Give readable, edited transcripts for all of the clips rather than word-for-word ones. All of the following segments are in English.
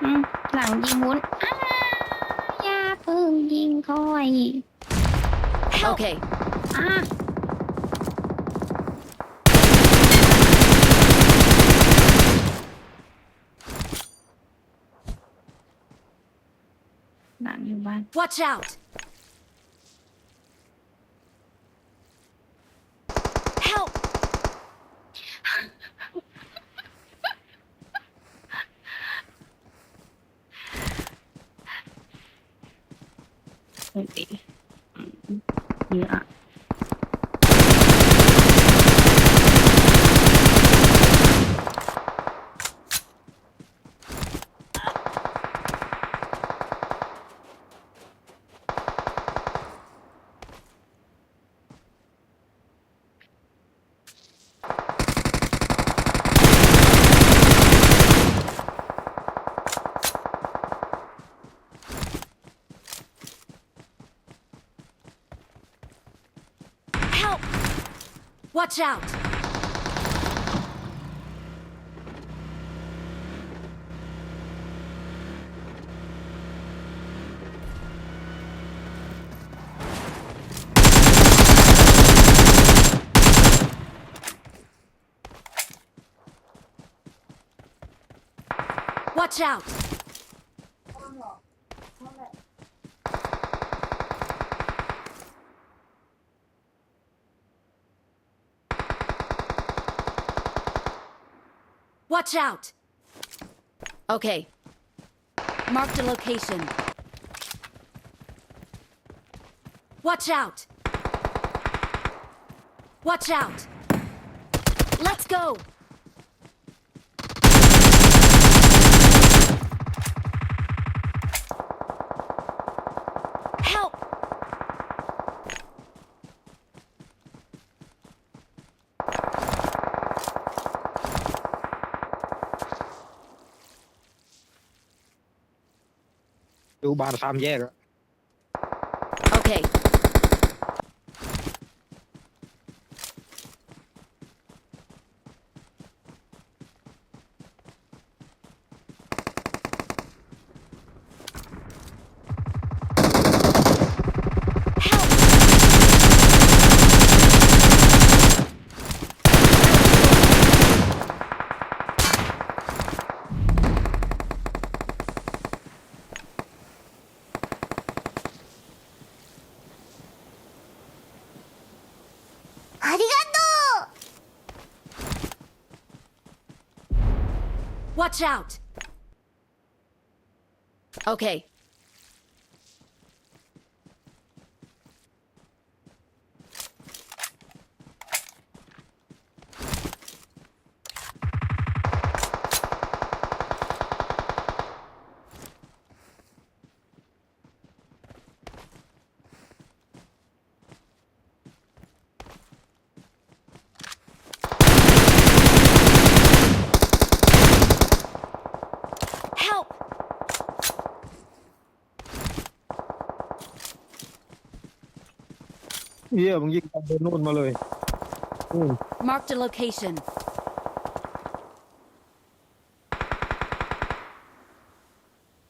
อืมหลังยิงวุ้นอย่าเพิ่งยิงค่อย Help Okay, อ่าหลังอยู่บ้าน watch out! Help! โอเคเยอะอะ Help! Watch out! Watch out! Watch out! Okay. Mark the location. Watch out! Watch out! Let's go! Help! ดูบ้าน3 แยกอะ Okay. Help! ありが Watch out! Okay. Help! เฮียมึงยิงตามโดนนู่นมาเลยอืม Mark the location.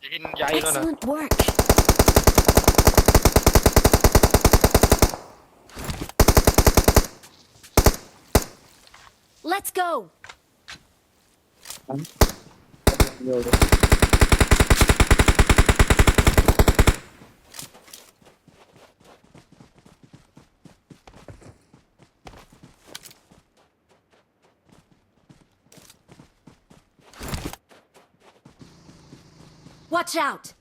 ยิงใหญ่แล้วนะ Excellent work. Let's go. เดี๋ยว Watch out.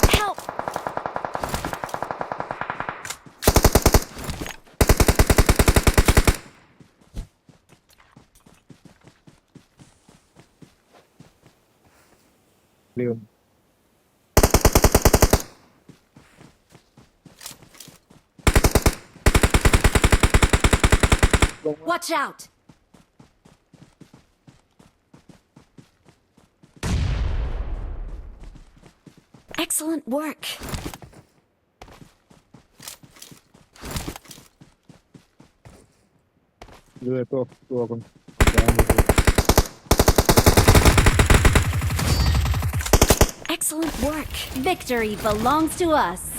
Help! ลืม Watch out. Excellent work. เรือตัวคนยาวเลย Excellent work. Victory belongs to us.